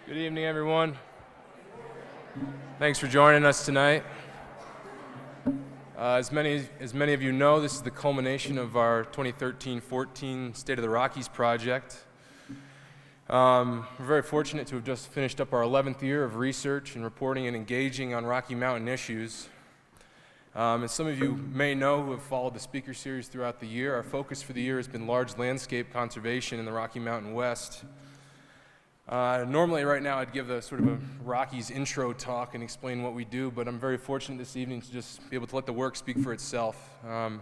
Good evening, everyone. Thanks for joining us tonight. As many of you know, this is the culmination of our 2013-14 State of the Rockies project. We're very fortunate to have just finished up our 11th year of research and reporting and engaging on Rocky Mountain issues. As some of you may know who have followed the speaker series throughout the year, our focus for the year has been large landscape conservation in the Rocky Mountain West. Normally right now I'd give a sort of a Rockies intro talk and explain what we do, but I'm very fortunate this evening to just be able to let the work speak for itself. In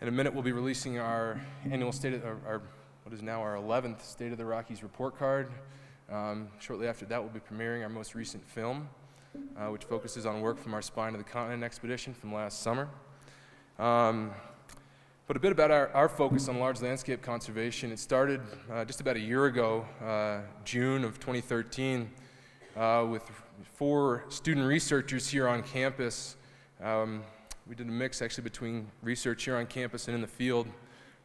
a minute we'll be releasing our annual what is now our 11th State of the Rockies report card. Shortly after that we'll be premiering our most recent film, which focuses on work from our Spine of the Continent expedition from last summer. But a bit about our focus on large landscape conservation. It started just about a year ago, June of 2013, with 4 student researchers here on campus. We did a mix actually between research here on campus and in the field.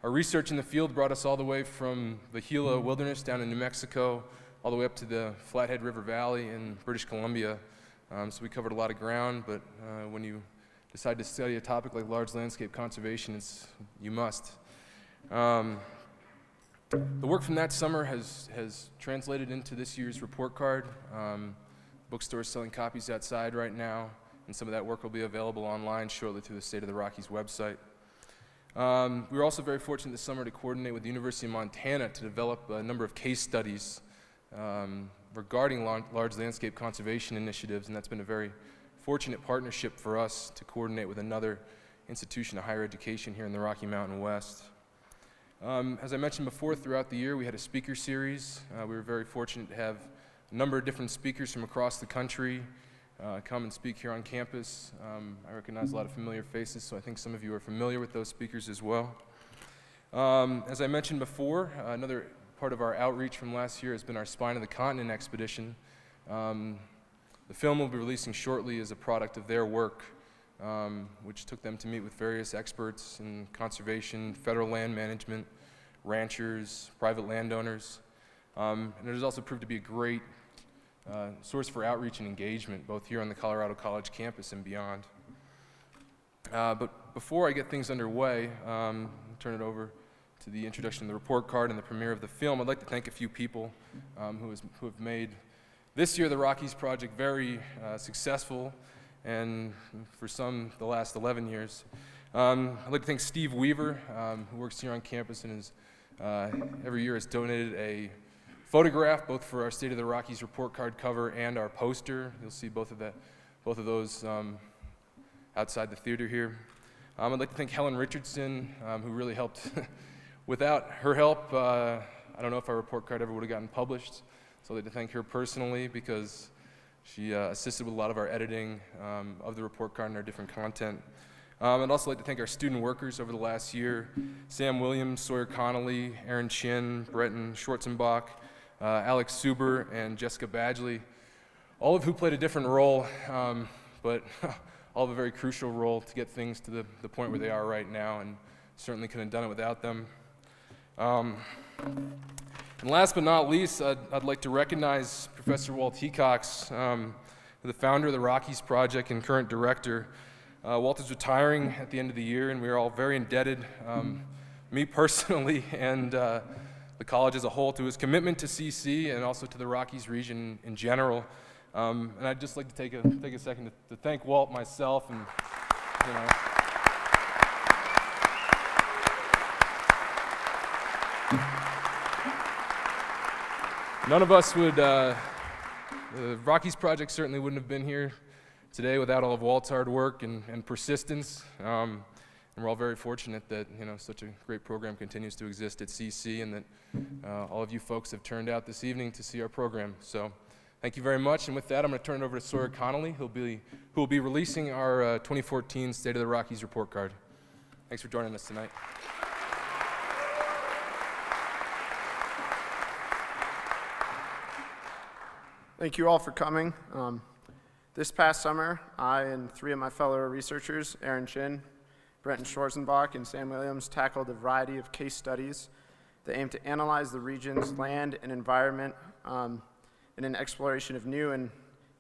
Our research in the field brought us all the way from the Gila Wilderness down in New Mexico, all the way up to the Flathead River Valley in British Columbia. So we covered a lot of ground, but when you decide to study a topic like large landscape conservation, you must. The work from that summer has translated into this year's report card. Bookstores selling copies outside right now, and some of that work will be available online shortly through the State of the Rockies website. We were also very fortunate this summer to coordinate with the University of Montana to develop a number of case studies regarding large landscape conservation initiatives, and that's been a very fortunate partnership for us to coordinate with another institution of higher education here in the Rocky Mountain West. As I mentioned before, throughout the year we had a speaker series. We were very fortunate to have a number of different speakers from across the country come and speak here on campus. I recognize a lot of familiar faces, so I think some of you are familiar with those speakers as well. As I mentioned before, another part of our outreach from last year has been our Spine of the Continent expedition. The film we'll be releasing shortly is a product of their work, which took them to meet with various experts in conservation, federal land management, ranchers, private landowners, and it has also proved to be a great source for outreach and engagement, both here on the Colorado College campus and beyond. But before I get things underway, I'll turn it over to the introduction of the report card and the premiere of the film. I'd like to thank a few people who have made this year the Rockies project very successful, and for some the last 11 years. I'd like to thank Steve Weaver, who works here on campus and is, every year has donated a photograph both for our State of the Rockies report card cover and our poster. You'll see both of those outside the theater here. I'd like to thank Helen Richardson, who really helped. Without her help, I don't know if our report card ever would have gotten published. So I'd like to thank her personally because she assisted with a lot of our editing of the report card and our different content. I'd also like to thank our student workers over the last year: Sam Williams, Sawyer Connolly, Aaron Chin, Breton Schwarzenbach, Alex Suber, and Jessica Badgley, all of who played a different role, but all have a very crucial role to get things to the point where they are right now, and certainly couldn't have done it without them. And last but not least, I'd like to recognize Professor Walt Hecox, the founder of the Rockies Project and current director. Walt is retiring at the end of the year, and we are all very indebted, me personally and the college as a whole, to his commitment to CC and also to the Rockies region in general. And I'd just like to take a second to thank Walt myself, and none of us would, the Rockies project certainly wouldn't have been here today without all of Walt's hard work and persistence. And we're all very fortunate that such a great program continues to exist at CC, and that all of you folks have turned out this evening to see our program. So thank you very much. And with that, I'm going to turn it over to Sawyer Connolly, who will be releasing our 2014 State of the Rockies report card. Thanks for joining us tonight. Thank you all for coming. This past summer, I and 3 of my fellow researchers, Aaron Chin, Breton Schwarzenbach, and Sam Williams, tackled a variety of case studies that aim to analyze the region's land and environment in an exploration of new and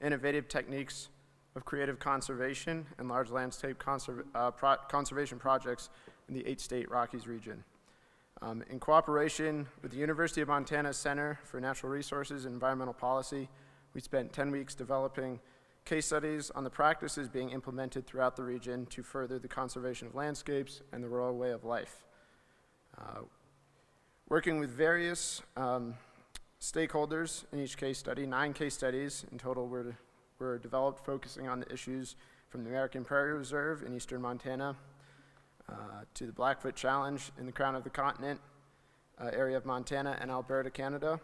innovative techniques of creative conservation and large landscape conservation projects in the 8-state Rockies region. In cooperation with the University of Montana Center for Natural Resources and Environmental Policy, we spent 10 weeks developing case studies on the practices being implemented throughout the region to further the conservation of landscapes and the rural way of life. Working with various stakeholders in each case study, 9 case studies in total were developed focusing on the issues from the American Prairie Reserve in eastern Montana to the Blackfoot Challenge in the Crown of the Continent area of Montana and Alberta, Canada,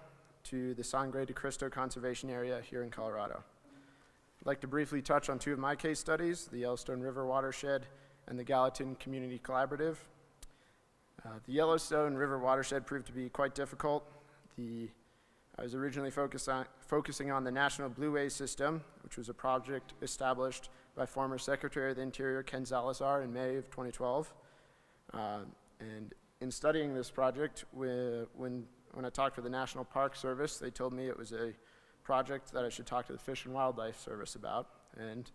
to the Sangre de Cristo Conservation Area here in Colorado. I'd like to briefly touch on 2 of my case studies, the Yellowstone River Watershed and the Gallatin Community Collaborative. The Yellowstone River Watershed proved to be quite difficult. I was originally focusing on the National Blueway System, which was a project established by former Secretary of the Interior Ken Salazar in May of 2012. And in studying this project, when I talked to the National Park Service, they told me it was a project that I should talk to the Fish and Wildlife Service about. And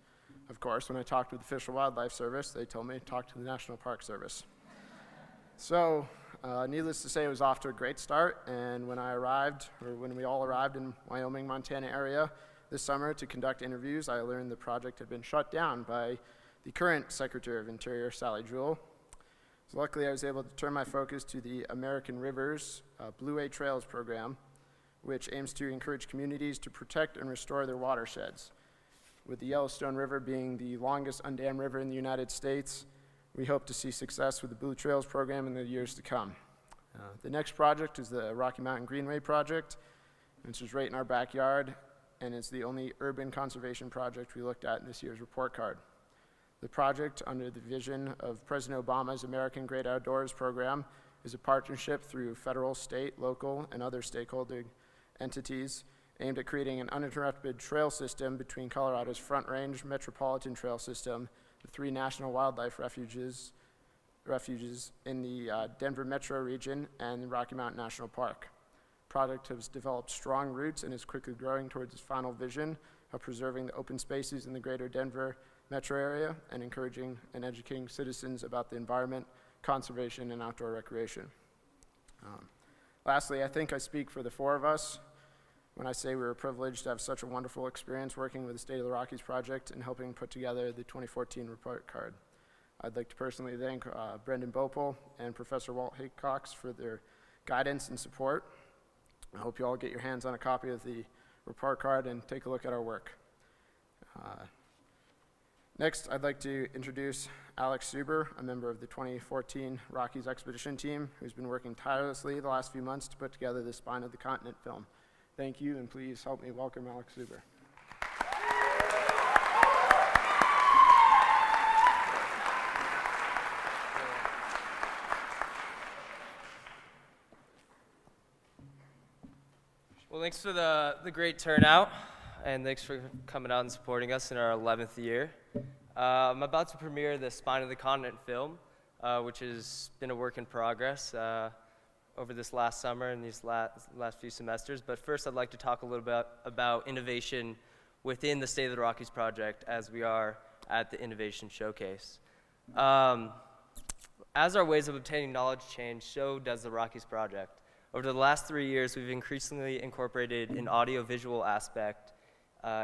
of course, when I talked to the Fish and Wildlife Service, they told me to talk to the National Park Service. So, needless to say, it was off to a great start, and when I arrived, or when we all arrived in Wyoming, Montana area this summer to conduct interviews, I learned the project had been shut down by the current Secretary of Interior, Sally Jewell. So luckily, I was able to turn my focus to the American Rivers Blueway Trails program, which aims to encourage communities to protect and restore their watersheds. With the Yellowstone River being the longest undammed river in the United States, we hope to see success with the Blue Trails program in the years to come. The next project is the Rocky Mountain Greenway project, which is right in our backyard, and it's the only urban conservation project we looked at in this year's report card. The project, under the vision of President Obama's American Great Outdoors program, is a partnership through federal, state, local, and other stakeholder entities aimed at creating an uninterrupted trail system between Colorado's Front Range Metropolitan Trail System, the 3 national wildlife refuges in the Denver metro region, and the Rocky Mountain National Park. The project has developed strong roots and is quickly growing towards its final vision of preserving the open spaces in the greater Denver metro area and encouraging and educating citizens about the environment, conservation, and outdoor recreation. Lastly, I think I speak for the 4 of us when I say we were privileged to have such a wonderful experience working with the State of the Rockies project and helping put together the 2014 report card. I'd like to personally thank Brendan Bopel and Professor Walt Haycox for their guidance and support. I hope you all get your hands on a copy of the report card and take a look at our work. Next, I'd like to introduce Alex Zuber, a member of the 2014 Rockies expedition team, who's been working tirelessly the last few months to put together the Spine of the Continent film. Thank you, and please help me welcome Alex Zuber. Well, thanks for the great turnout, and thanks for coming out and supporting us in our 11th year. I'm about to premiere the Spine of the Continent film, which has been a work in progress over this last summer and these last few semesters. But first, I'd like to talk a little bit about innovation within the State of the Rockies project as we are at the Innovation Showcase. As our ways of obtaining knowledge change, so does the Rockies project. Over the last 3 years, we've increasingly incorporated an audio-visual aspect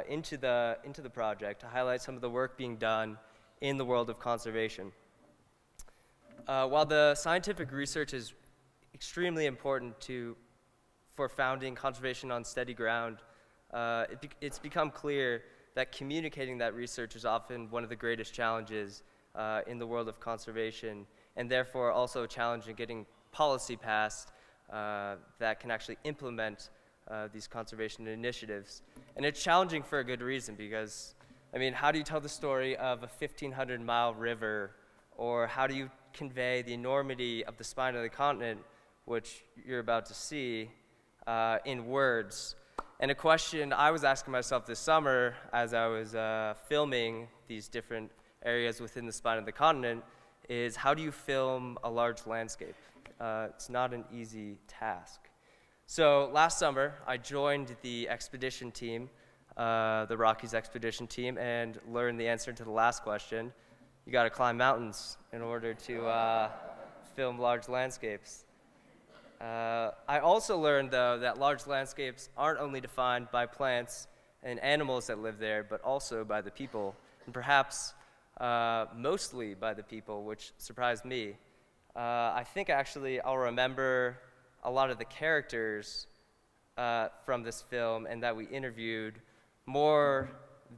into the project to highlight some of the work being done in the world of conservation. While the scientific research is extremely important for founding conservation on steady ground, it's become clear that communicating that research is often one of the greatest challenges in the world of conservation, and therefore also a challenge in getting policy passed that can actually implement these conservation initiatives. And it's challenging for a good reason, because, I mean, how do you tell the story of a 1,500-mile river, or how do you convey the enormity of the Spine of the Continent, which you're about to see, in words? And a question I was asking myself this summer as I was filming these different areas within the Spine of the Continent is, how do you film a large landscape? It's not an easy task. So last summer, I joined the expedition team, the Rockies expedition team, and learned the answer to the last question. You got to climb mountains in order to film large landscapes. I also learned, though, that large landscapes aren't only defined by plants and animals that live there, but also by the people, and perhaps mostly by the people, which surprised me. I think actually I'll remember a lot of the characters from this film and that we interviewed more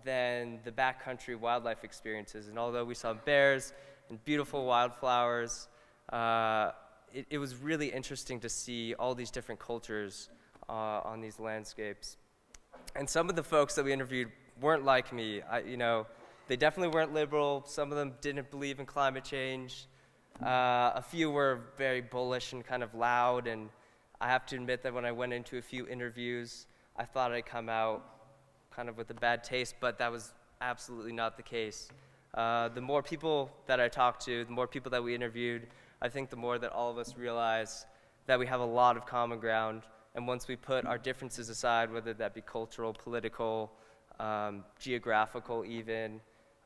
than the backcountry wildlife experiences. And although we saw bears and beautiful wildflowers, it was really interesting to see all these different cultures on these landscapes. And some of the folks that we interviewed weren't like me. They definitely weren't liberal. Some of them didn't believe in climate change. A few were very bullish and kind of loud, and I have to admit that when I went into a few interviews, I thought I'd come out kind of with a bad taste, but that was absolutely not the case. The more people that I talked to, the more people that we interviewed, I think the more that all of us realize that we have a lot of common ground, and once we put our differences aside, whether that be cultural, political, geographical even,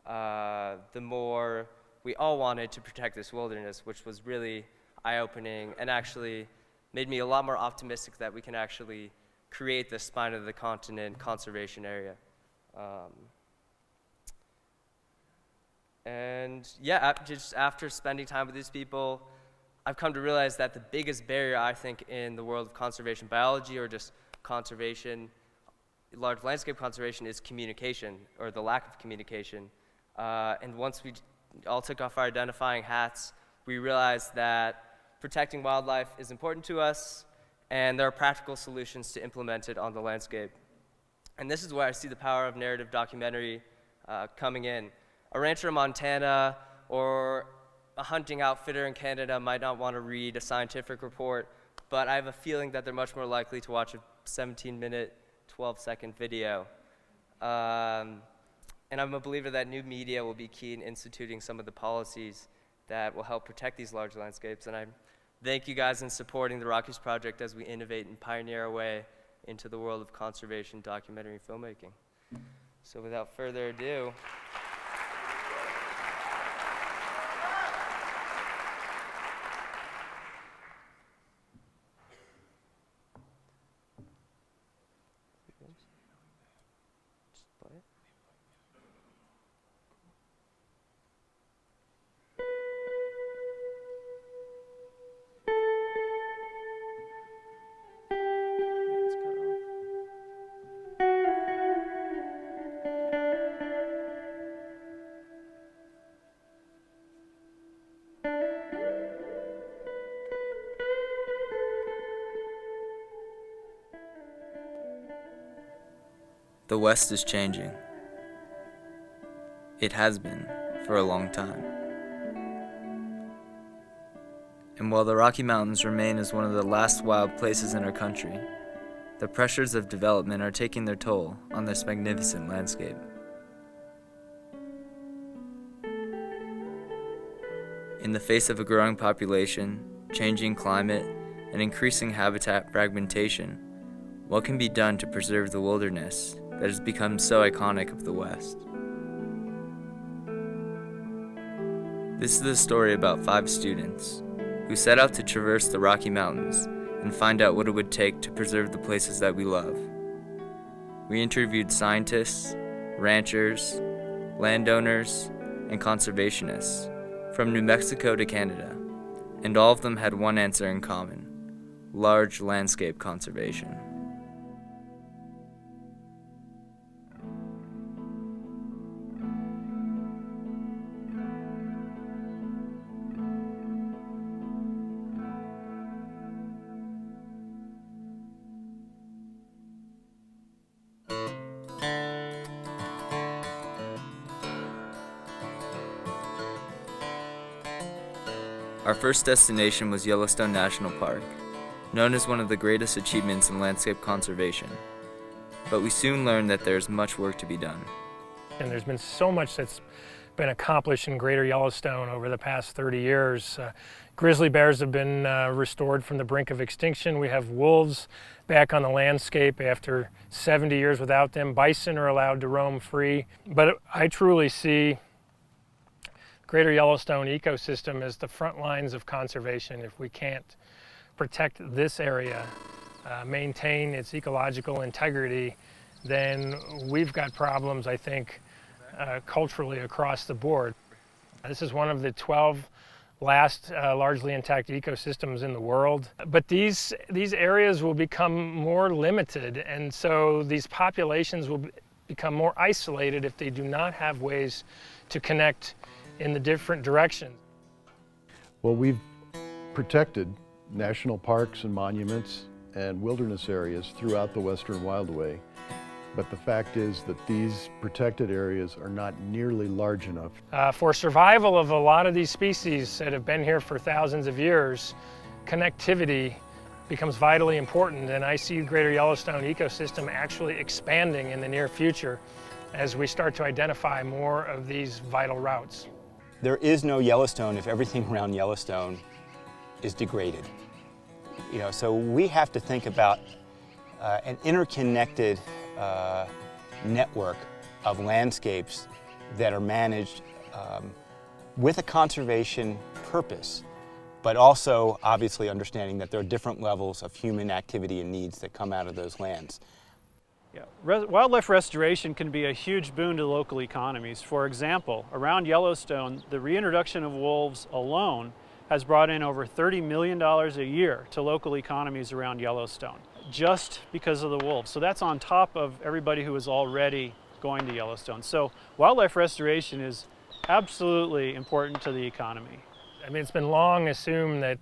the more we all wanted to protect this wilderness, which was really eye-opening and actually made me a lot more optimistic that we can actually create the spine of the continent conservation area. And yeah, just after spending time with these people, I've come to realize that the biggest barrier, I think, in the world of conservation biology or just conservation, large landscape conservation, is communication, or the lack of communication. And once we all took off our identifying hats, we realized that protecting wildlife is important to us, and there are practical solutions to implement it on the landscape. And this is where I see the power of narrative documentary coming in. A rancher in Montana or a hunting outfitter in Canada might not want to read a scientific report, but I have a feeling that they're much more likely to watch a 17-minute, 12-second video. And I'm a believer that new media will be key in instituting some of the policies that will help protect these large landscapes. And I thank you guys in supporting the Rockies Project as we innovate and pioneer our way into the world of conservation documentary filmmaking. So without further ado, the West is changing. It has been for a long time. And while the Rocky Mountains remain as one of the last wild places in our country, the pressures of development are taking their toll on this magnificent landscape. In the face of a growing population, changing climate, and increasing habitat fragmentation, what can be done to preserve the wilderness that has become so iconic of the West? This is the story about 5 students who set out to traverse the Rocky Mountains and find out what it would take to preserve the places that we love. We interviewed scientists, ranchers, landowners, and conservationists from New Mexico to Canada, and all of them had one answer in common: large landscape conservation. Our first destination was Yellowstone National Park, known as one of the greatest achievements in landscape conservation. But we soon learned that there is much work to be done. And there's been so much that's been accomplished in Greater Yellowstone over the past 30 years. Grizzly bears have been restored from the brink of extinction. We have wolves back on the landscape after 70 years without them. Bison are allowed to roam free. But I truly see Greater Yellowstone ecosystem as the front lines of conservation. If we can't protect this area, maintain its ecological integrity, then we've got problems, I think, culturally across the board. This is one of the 12 last largely intact ecosystems in the world. But these areas will become more limited, and so these populations will become more isolated if they do not have ways to connect in the different directions. Well, we've protected national parks and monuments and wilderness areas throughout the Western Wildway. But the fact is that these protected areas are not nearly large enough. For survival of a lot of these species that have been here for thousands of years, connectivity becomes vitally important, and I see the Greater Yellowstone ecosystem actually expanding in the near future as we start to identify more of these vital routes. There is no Yellowstone if everything around Yellowstone is degraded. So we have to think about an interconnected network of landscapes that are managed with a conservation purpose, but also obviously understanding that there are different levels of human activity and needs that come out of those lands. Yeah. Wildlife restoration can be a huge boon to local economies. For example, around Yellowstone, the reintroduction of wolves alone has brought in over $30 million a year to local economies around Yellowstone, just because of the wolves. So that's on top of everybody who is already going to Yellowstone. So wildlife restoration is absolutely important to the economy. I mean, it's been long assumed that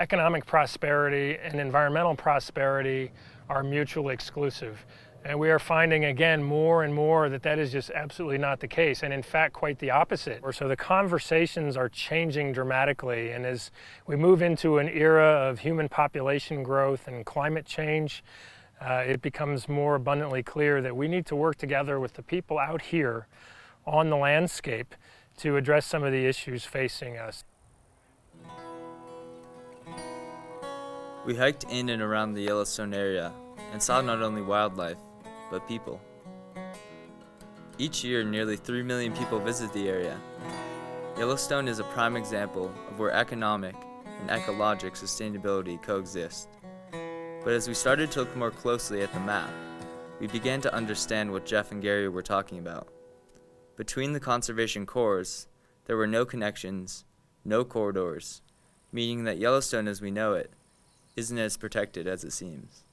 economic prosperity and environmental prosperity are mutually exclusive. And we are finding again more and more that that is just absolutely not the case, and in fact quite the opposite. So the conversations are changing dramatically, and as we move into an era of human population growth and climate change, it becomes more abundantly clear that we need to work together with the people out here on the landscape to address some of the issues facing us. We hiked in and around the Yellowstone area and saw not only wildlife, but people. Each year, nearly 3 million people visit the area. Yellowstone is a prime example of where economic and ecologic sustainability coexist. But as we started to look more closely at the map, we began to understand what Jeff and Gary were talking about. Between the conservation corps, there were no connections, no corridors, meaning that Yellowstone as we know it isn't as protected as it seems.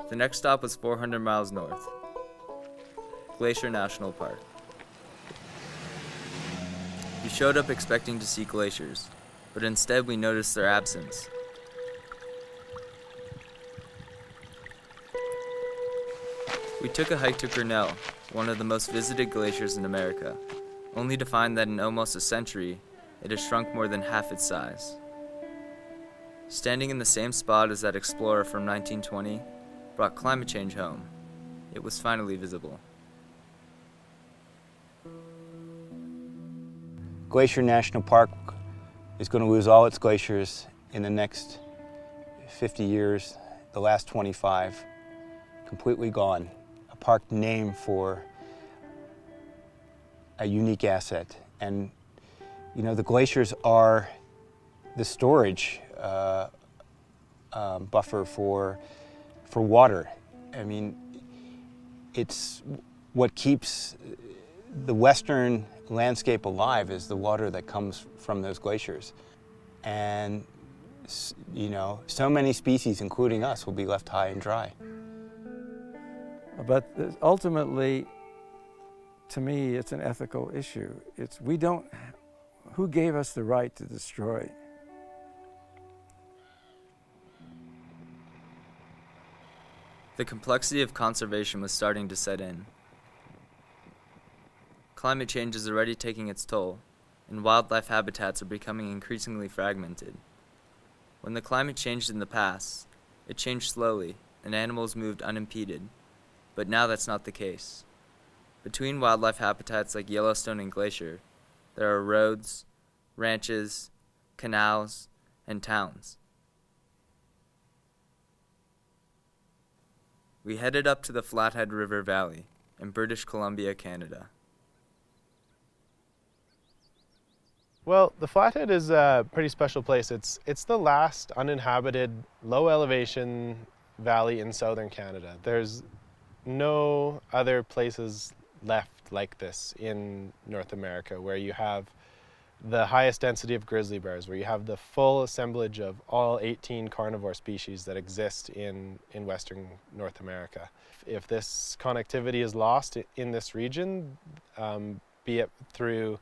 The next stop was 400 miles north, Glacier National Park. We showed up expecting to see glaciers, but instead we noticed their absence. We took a hike to Grinnell, one of the most visited glaciers in America, only to find that in almost a century, it has shrunk more than half its size. Standing in the same spot as that explorer from 1920 brought climate change home. It was finally visible. Glacier National Park is going to lose all its glaciers in the next 50 years, the last 25, completely gone. A park named for a unique asset. And you know, the glaciers are the storage buffer for water. I mean, it's what keeps the western landscape alive is the water that comes from those glaciers. And you know, so many species, including us, will be left high and dry. But ultimately, to me, it's an ethical issue. Who gave us the right to destroy? The complexity of conservation was starting to set in. Climate change is already taking its toll, and wildlife habitats are becoming increasingly fragmented. When the climate changed in the past, It changed slowly, and animals moved unimpeded, but now that's not the case. Between wildlife habitats like Yellowstone and Glacier, there are roads, ranches, canals, and towns. We headed up to the Flathead River Valley in British Columbia, Canada. Well, the Flathead is a pretty special place. It's the last uninhabited, low-elevation valley in southern Canada. There's no other places left like this in North America, where you have the highest density of grizzly bears, where you have the full assemblage of all 18 carnivore species that exist in Western North America. If this connectivity is lost in this region, be it through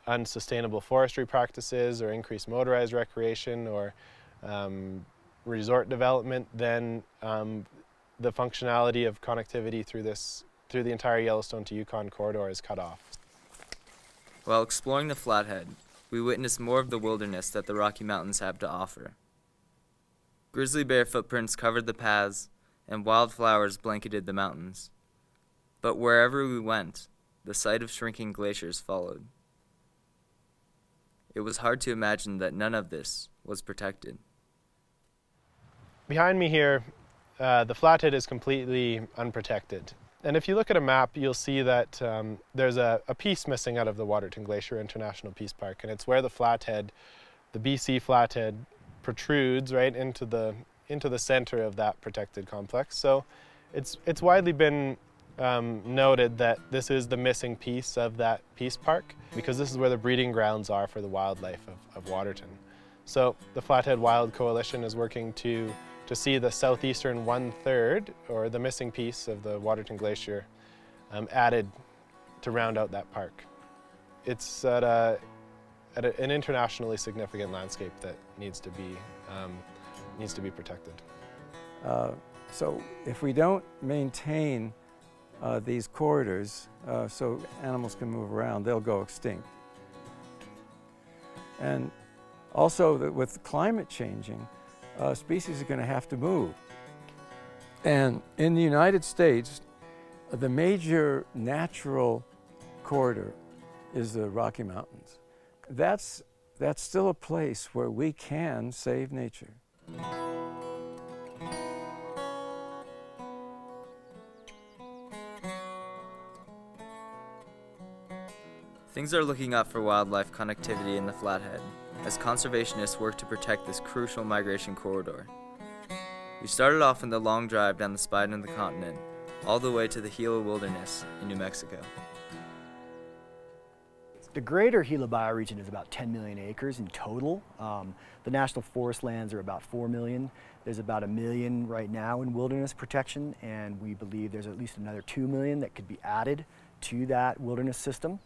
unsustainable forestry practices or increased motorized recreation or resort development, then the functionality of connectivity through the entire Yellowstone to Yukon corridor is cut off. While exploring the Flathead, we witnessed more of the wilderness that the Rocky Mountains have to offer. Grizzly bear footprints covered the paths, and wildflowers blanketed the mountains. But wherever we went, the sight of shrinking glaciers followed. It was hard to imagine that none of this was protected. Behind me here, the Flathead is completely unprotected. And if you look at a map, you'll see that there's a piece missing out of the Waterton Glacier International Peace Park, and it's where the Flathead, the BC Flathead, protrudes right into the center of that protected complex. So it's widely been noted that this is the missing piece of that peace park, because this is where the breeding grounds are for the wildlife of Waterton. So the Flathead Wild Coalition is working to see the southeastern 1/3, or the missing piece of the Waterton Glacier, added to round out that park. It's at an internationally significant landscape that needs to be protected. So if we don't maintain these corridors so animals can move around, they'll go extinct. And also with climate changing, species are going to have to move. And in the United States, the major natural corridor is the Rocky Mountains. That's still a place where we can save nature. Things are looking up for wildlife connectivity in the Flathead, as conservationists work to protect this crucial migration corridor. We started off in the long drive down the spine of the continent, all the way to the Gila Wilderness in New Mexico. The greater Gila bioregion is about 10 million acres in total. The national forest lands are about 4 million. There's about 1 million right now in wilderness protection, and we believe there's at least another 2 million that could be added to that wilderness system.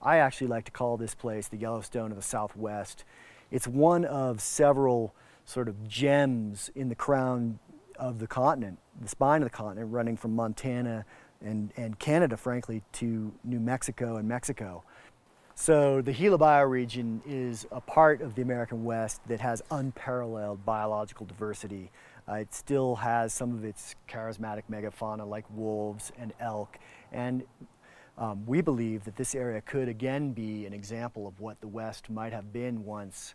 I actually like to call this place the Yellowstone of the Southwest. It's one of several sort of gems in the crown of the continent, the spine of the continent, running from Montana and Canada, frankly, to New Mexico and Mexico. So the Gila bioregion is a part of the American West that has unparalleled biological diversity. It still has some of its charismatic megafauna like wolves and elk, and we believe that this area could again be an example of what the West might have been once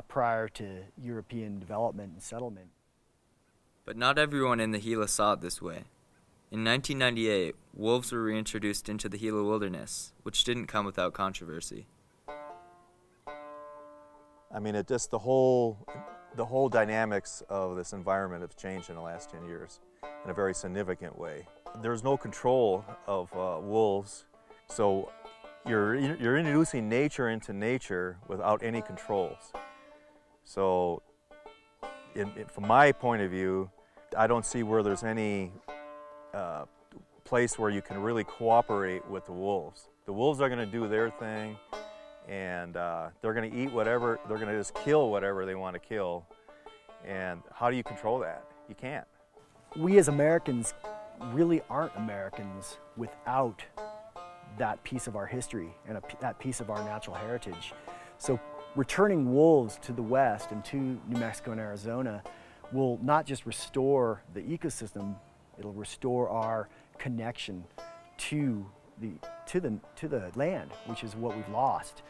prior to European development and settlement. But not everyone in the Gila saw it this way. In 1998, wolves were reintroduced into the Gila Wilderness, which didn't come without controversy. I mean, it just the whole dynamics of this environment have changed in the last 10 years in a very significant way. There's no control of wolves, so you're introducing nature into nature without any controls. So from my point of view, I don't see where there's any place where you can really cooperate with the wolves. The wolves are going to do their thing, and they're going to eat whatever, they're going to just kill whatever they want to kill. And how do you control that? You can't. We as Americans really aren't Americans without that piece of our history and that piece of our natural heritage. So returning wolves to the West and to New Mexico and Arizona will not just restore the ecosystem, it'll restore our connection to the land, which is what we've lost.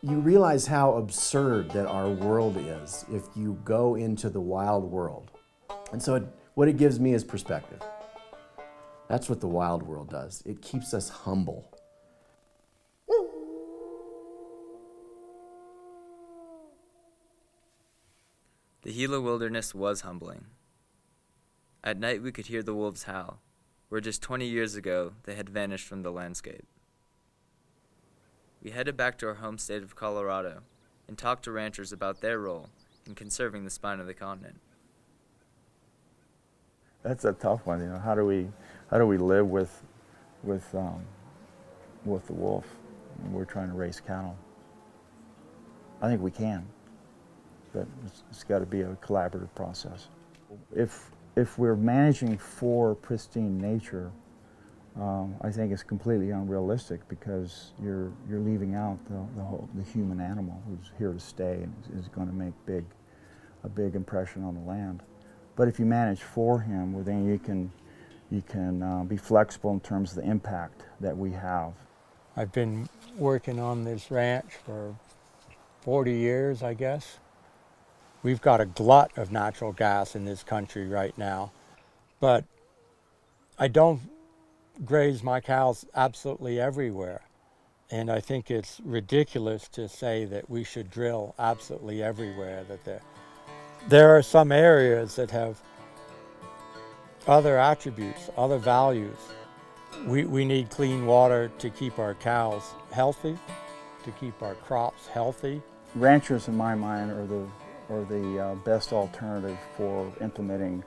You realize how absurd that our world is if you go into the wild world. And so what it gives me is perspective. That's what the wild world does. It keeps us humble. The Gila Wilderness was humbling. At night we could hear the wolves howl, where just 20 years ago they had vanished from the landscape. We headed back to our home state of Colorado and talked to ranchers about their role in conserving the spine of the continent. That's a tough one, you know. How do we live with the wolf? We're trying to raise cattle. I think we can, but it's got to be a collaborative process. If we're managing for pristine nature, I think it's completely unrealistic because you're leaving out the human animal who's here to stay and is going to make a big impression on the land. But if you manage for him, well, then you can be flexible in terms of the impact that we have. I've been working on this ranch for 40 years, I guess. We've got a glut of natural gas in this country right now, but I don't graze my cows absolutely everywhere. And I think it's ridiculous to say that we should drill absolutely everywhere, that there are some areas that have other attributes, other values. We need clean water to keep our cows healthy, to keep our crops healthy. Ranchers, in my mind, are the best alternative for implementing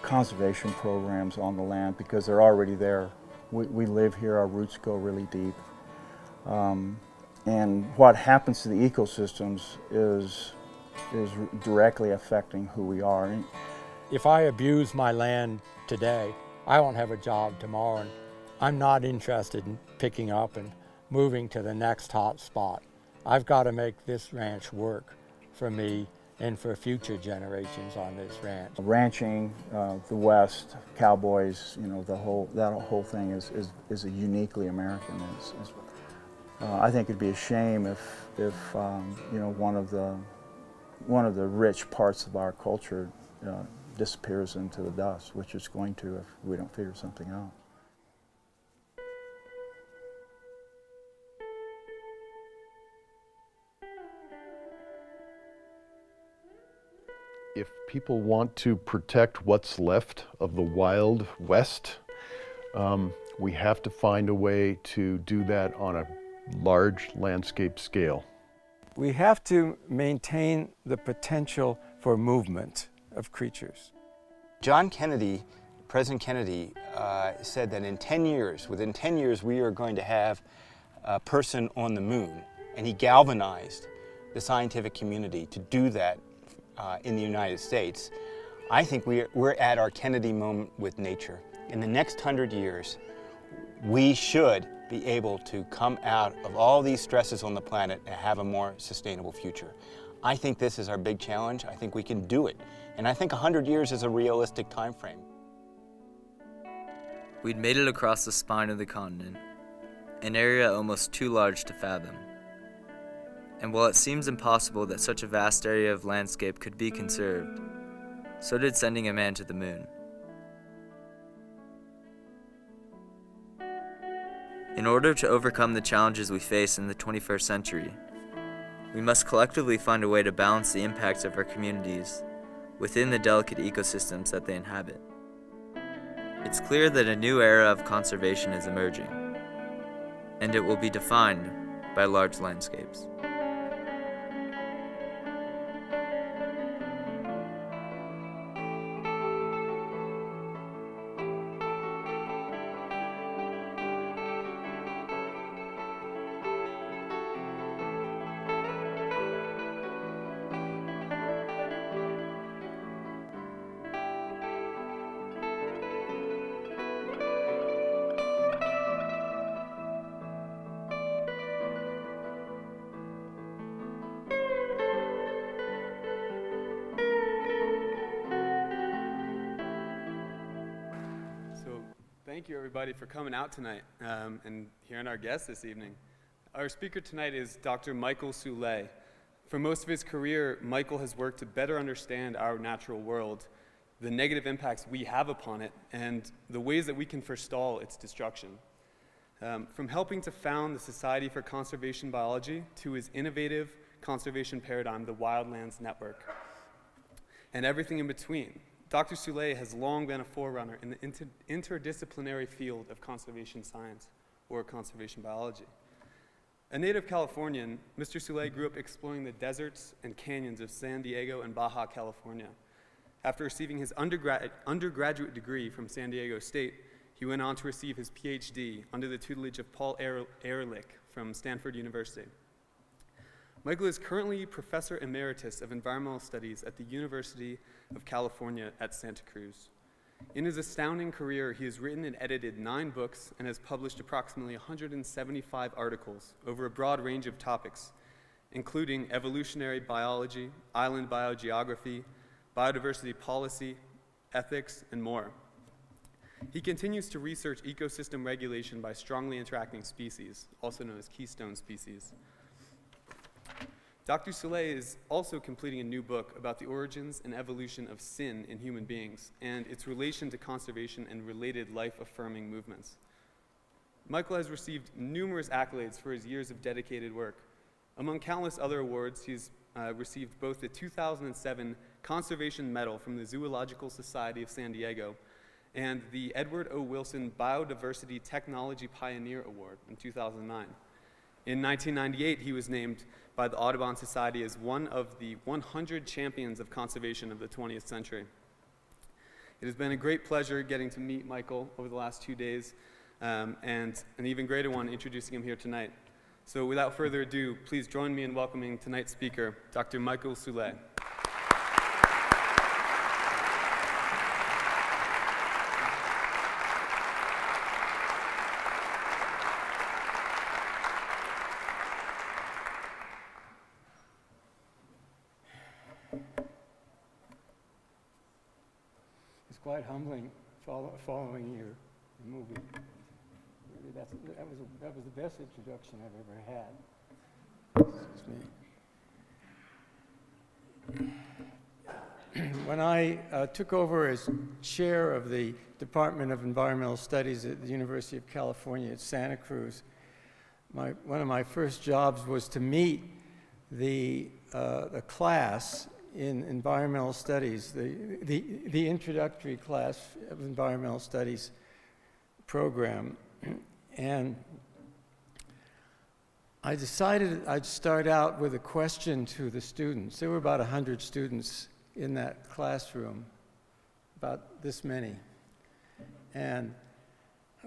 conservation programs on the land because they're already there. We live here, our roots go really deep. And what happens to the ecosystems is directly affecting who we are. If I abuse my land today, I won't have a job tomorrow, and I'm not interested in picking up and moving to the next hot spot. I've got to make this ranch work for me and for future generations on this ranch. Ranching, the West, cowboys, you know, that whole thing is a uniquely American. I think it'd be a shame if you know, one of the rich parts of our culture disappears into the dust, which it's going to if we don't figure something out. If people want to protect what's left of the Wild West, we have to find a way to do that on a large landscape scale. We have to maintain the potential for movement of creatures. John Kennedy, President Kennedy, said that within 10 years, we are going to have a person on the moon. And he galvanized the scientific community to do that in the United States. I think we're at our Kennedy moment with nature. In the next 100 years, we should be able to come out of all these stresses on the planet and have a more sustainable future. I think this is our big challenge. I think we can do it. And I think 100 years is a realistic time frame. We'd made it across the spine of the continent, an area almost too large to fathom. And while it seems impossible that such a vast area of landscape could be conserved, so did sending a man to the moon. In order to overcome the challenges we face in the 21st century, we must collectively find a way to balance the impacts of our communities within the delicate ecosystems that they inhabit. It's clear that a new era of conservation is emerging, and it will be defined by large landscapes. thank you everybody for coming out tonight and hearing our guest this evening. Our speaker tonight is Dr. Michael Sulla. For most of his career, Michael has worked to better understand our natural world, the negative impacts we have upon it, and the ways that we can forestall its destruction. From helping to found the Society for Conservation Biology to his innovative conservation paradigm, the Wildlands Network, and everything in between, Dr. Soulé has long been a forerunner in the interdisciplinary field of conservation science, or conservation biology. A native Californian, Mr. Soulé grew up exploring the deserts and canyons of San Diego and Baja California. After receiving his undergraduate degree from San Diego State, he went on to receive his PhD under the tutelage of Paul Ehrlich from Stanford University. Michael is currently Professor Emeritus of Environmental Studies at the University of California at Santa Cruz. In his astounding career, he has written and edited 9 books and has published approximately 175 articles over a broad range of topics, including evolutionary biology, island biogeography, biodiversity policy, ethics, and more. He continues to research ecosystem regulation by strongly interacting species, also known as keystone species. Dr. Soulé is also completing a new book about the origins and evolution of sin in human beings and its relation to conservation and related life-affirming movements. Michael has received numerous accolades for his years of dedicated work. Among countless other awards, he's received both the 2007 Conservation Medal from the Zoological Society of San Diego and the Edward O. Wilson Biodiversity Technology Pioneer Award in 2009. In 1998, he was named by the Audubon Society as one of the 100 champions of conservation of the 20th century. It has been a great pleasure getting to meet Michael over the last 2 days, and an even greater one introducing him here tonight. So without further ado, please join me in welcoming tonight's speaker, Dr. Michael Sulla. Quite humbling following your movie. Really, that was the best introduction I've ever had. Excuse me. When I took over as chair of the Department of Environmental Studies at the University of California at Santa Cruz, one of my first jobs was to meet the class in environmental studies, the introductory class of environmental studies program. And I decided I'd start out with a question to the students. There were about 100 students in that classroom, about this many. And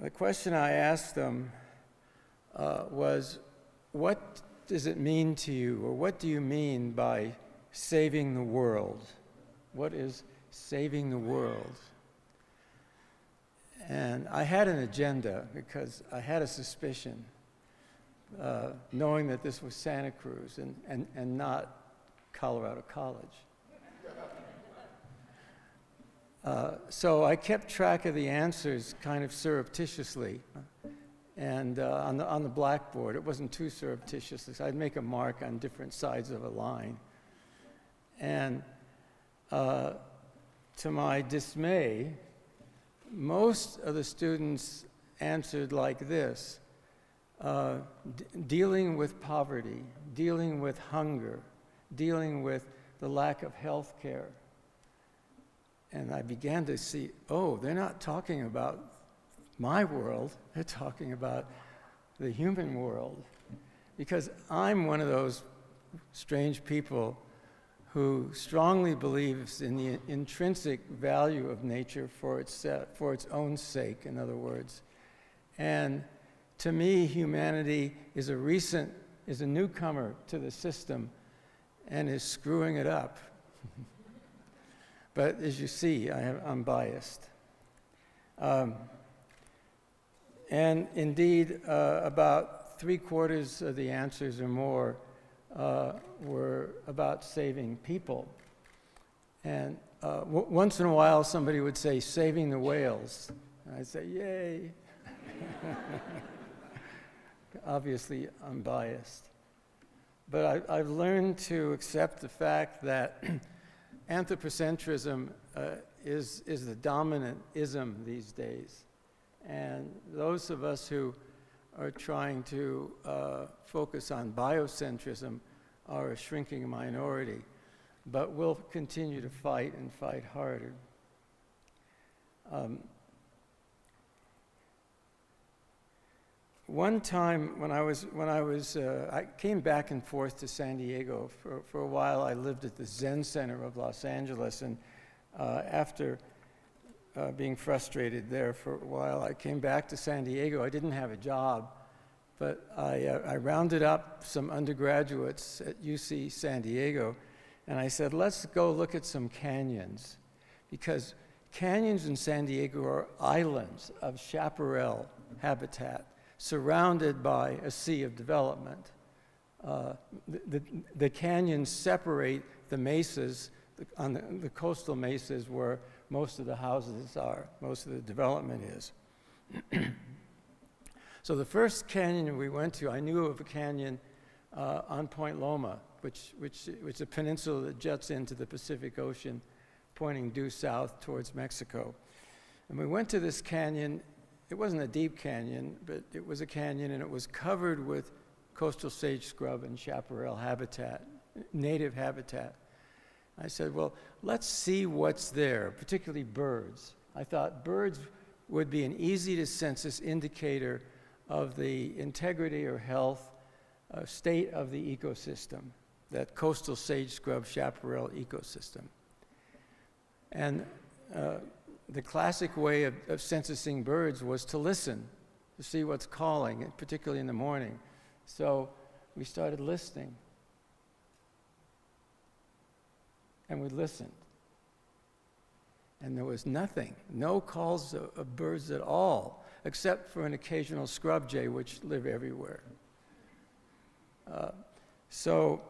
the question I asked them was, what does it mean to you, or what do you mean by saving the world? What is saving the world? And I had an agenda because I had a suspicion, knowing that this was Santa Cruz and not Colorado College. So I kept track of the answers kind of surreptitiously. And on the blackboard, it wasn't too surreptitious. I'd make a mark on different sides of a line. And to my dismay, most of the students answered like this: dealing with poverty, dealing with hunger, dealing with the lack of health care. And I began to see, oh, they're not talking about my world, they're talking about the human world. Because I'm one of those strange people who strongly believes in the intrinsic value of nature for its own sake, in other words. And to me, humanity is a newcomer to the system and is screwing it up. But as you see, I'm biased. And indeed, about 3/4 of the answers or more were about saving people. And once in a while, somebody would say, saving the whales. And I'd say, yay. Obviously, I'm biased. But I've learned to accept the fact that anthropocentrism is the dominant ism these days. And those of us who are trying to focus on biocentrism are a shrinking minority. But we'll continue to fight and fight harder. One time when I came back and forth to San Diego. For a while I lived at the Zen Center of Los Angeles, and after being frustrated there for a while, I came back to San Diego. I didn't have a job, but I rounded up some undergraduates at UC San Diego, and I said, let's go look at some canyons, because canyons in San Diego are islands of chaparral habitat, surrounded by a sea of development. The canyons separate the mesas, on the coastal mesas where most of the houses are, most of the development is. So the first canyon we went to, I knew of a canyon on Point Loma, which is a peninsula that juts into the Pacific Ocean, pointing due south towards Mexico. And we went to this canyon. It wasn't a deep canyon, but it was a canyon, and it was covered with coastal sage scrub and chaparral habitat, native habitat. I said, well, let's see what's there, particularly birds. I thought birds would be an easy-to-census indicator of the integrity or health state of the ecosystem, that coastal sage scrub chaparral ecosystem. And the classic way of censusing birds was to listen, to see what's calling, particularly in the morning. So we started listening. And we listened. And there was nothing, no calls of birds at all, except for an occasional scrub jay, which live everywhere. So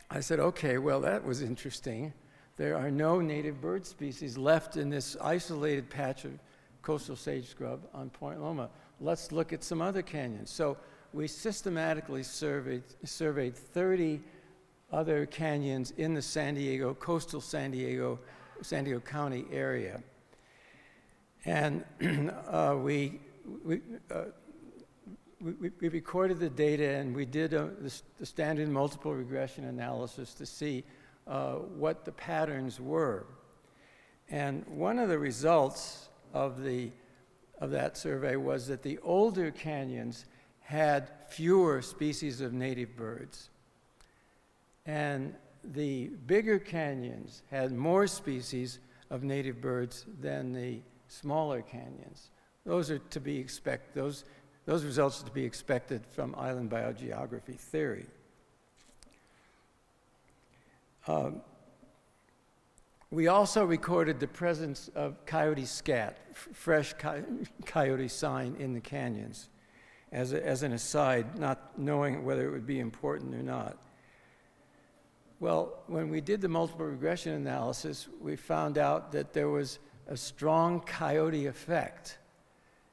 I said, okay, well, that was interesting. There are no native bird species left in this isolated patch of coastal sage scrub on Point Loma. Let's look at some other canyons. So we systematically surveyed 30 other canyons in the coastal San Diego County area. And we recorded the data, and we did the standard multiple regression analysis to see what the patterns were. And one of the results of that survey was that the older canyons had fewer species of native birds. And the bigger canyons had more species of native birds than the smaller canyons. Those are to be expected. Those results are to be expected from island biogeography theory. We also recorded the presence of coyote scat, fresh coyote sign in the canyons, as an aside, not knowing whether it would be important or not. Well, when we did the multiple regression analysis, we found out that there was a strong coyote effect.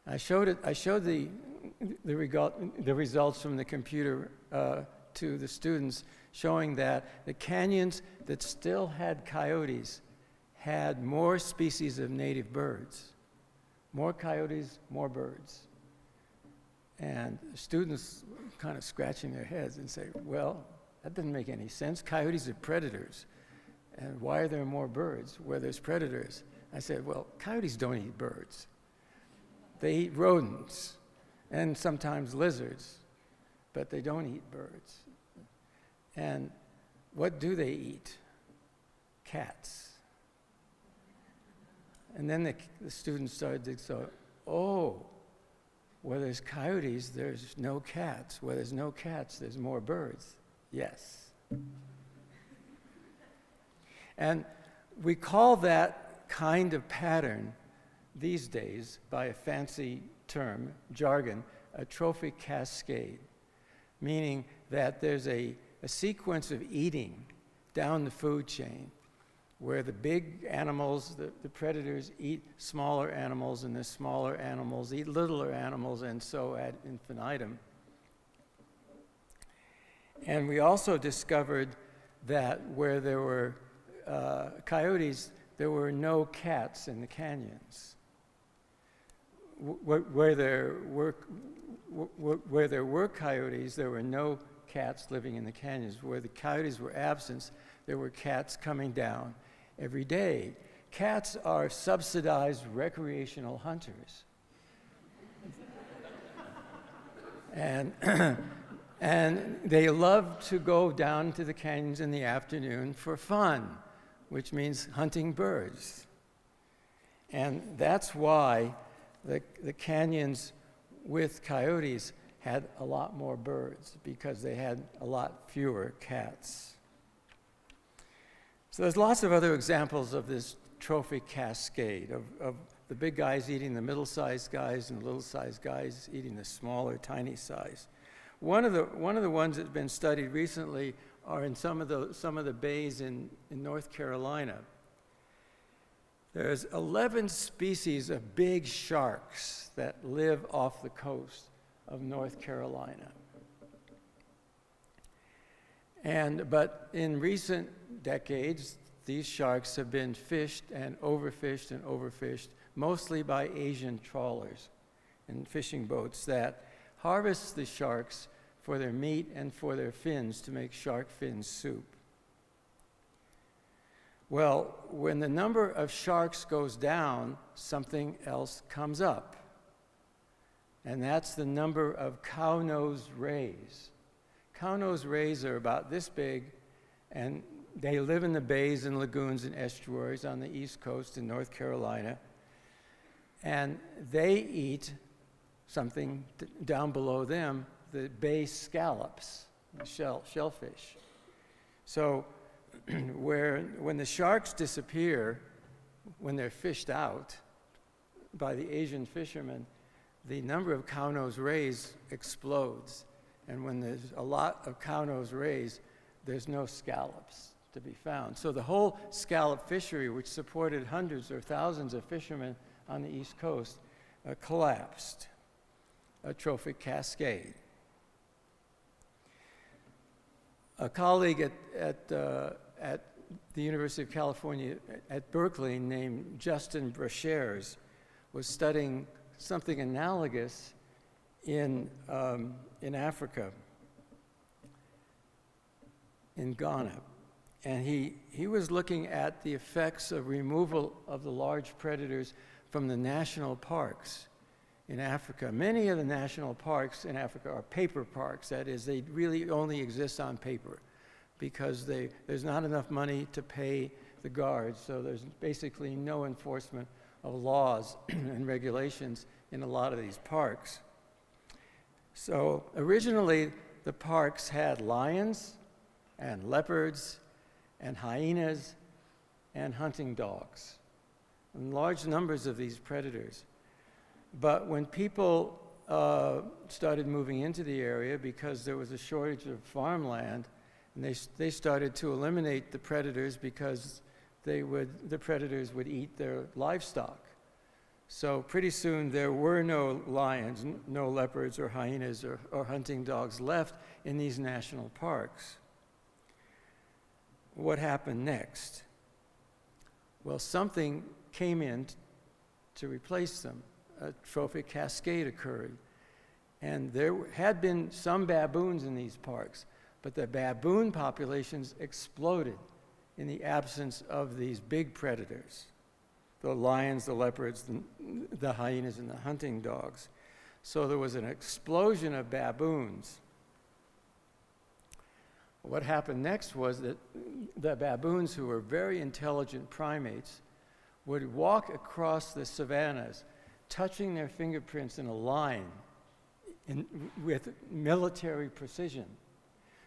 I showed the results from the computer to the students, showing that the canyons that still had coyotes had more species of native birds. More coyotes, more birds. And students kind of scratching their heads and say, well, that doesn't make any sense. Coyotes are predators. And why are there more birds where there's predators? I said, well, coyotes don't eat birds. They eat rodents and sometimes lizards, but they don't eat birds. And what do they eat? Cats. And then the students started to say, oh, where there's coyotes, there's no cats. Where there's no cats, there's more birds. Yes. And we call that kind of pattern these days, by a fancy term, jargon, a trophic cascade, meaning that there's a sequence of eating down the food chain. where the big animals, the predators, eat smaller animals, and the smaller animals eat littler animals, and so ad infinitum. And we also discovered that where there were coyotes, there were no cats in the canyons. Where there were coyotes, there were no cats living in the canyons. Where the coyotes were absent, there were cats coming down every day. Cats are subsidized recreational hunters. And they love to go down to the canyons in the afternoon for fun, which means hunting birds. And that's why the canyons with coyotes had a lot more birds, because they had a lot fewer cats. So there's lots of other examples of this trophic cascade, of the big guys eating the middle-sized guys and the little-sized guys eating the smaller, tiny size. One of the ones that's been studied recently are in some of the bays in North Carolina. There's 11 species of big sharks that live off the coast of North Carolina. But in recent decades, these sharks have been fished and overfished, mostly by Asian trawlers and fishing boats that harvest the sharks for their meat and for their fins to make shark fin soup. Well, when the number of sharks goes down, something else comes up. And that's the number of cow-nosed rays. Cow-nosed rays are about this big, and they live in the bays and lagoons and estuaries on the East Coast in North Carolina. And they eat something down below them, the bay scallops, shellfish. So when the sharks disappear, when they're fished out by the Asian fishermen, the number of cow-nosed rays explodes. And when there's a lot of cow-nosed rays, there's no scallops to be found. So the whole scallop fishery, which supported hundreds or thousands of fishermen on the East Coast, collapsed. A trophic cascade. A colleague at the University of California at Berkeley named Justin Brazier was studying something analogous in Africa, in Ghana. And he was looking at the effects of removal of the large predators from the national parks in Africa. Many of the national parks in Africa are paper parks. That is, they really only exist on paper because there's not enough money to pay the guards, so there's basically no enforcement of laws and regulations in a lot of these parks. So originally, the parks had lions and leopards and hyenas and hunting dogs, and large numbers of these predators. But when people started moving into the area because there was a shortage of farmland, and they started to eliminate the predators because the predators would eat their livestock. So pretty soon there were no lions, no leopards or hyenas or hunting dogs left in these national parks. What happened next? Well, something came in to replace them. A trophic cascade occurred. And there had been some baboons in these parks, but the baboon populations exploded in the absence of these big predators, the lions, the leopards, the hyenas, and the hunting dogs. So there was an explosion of baboons. What happened next was that the baboons, who were very intelligent primates, would walk across the savannas, touching their fingerprints in a line with military precision.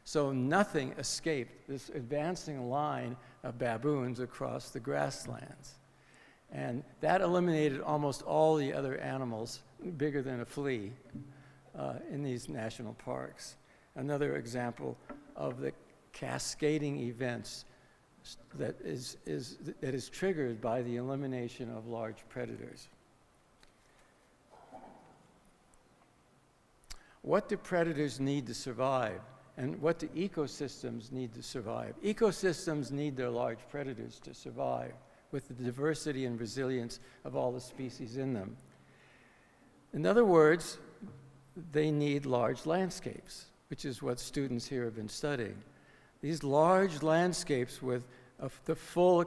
So nothing escaped this advancing line of baboons across the grasslands. And that eliminated almost all the other animals bigger than a flea in these national parks. Another example of the cascading events that is triggered by the elimination of large predators. What do predators need to survive, and what do ecosystems need to survive? Ecosystems need their large predators to survive with the diversity and resilience of all the species in them. In other words, they need large landscapes, which is what students here have been studying. These large landscapes with the full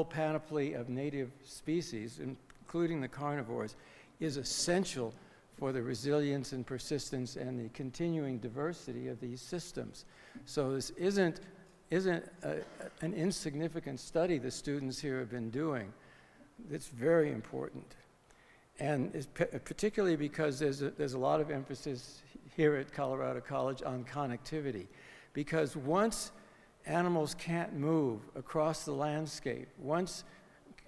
panoply of native species, including the carnivores, is essential for the resilience and persistence and the continuing diversity of these systems. So this isn't an insignificant study the students here have been doing. It's very important. And it's particularly because there's a lot of emphasis here at Colorado College on connectivity. Because once animals can't move across the landscape, once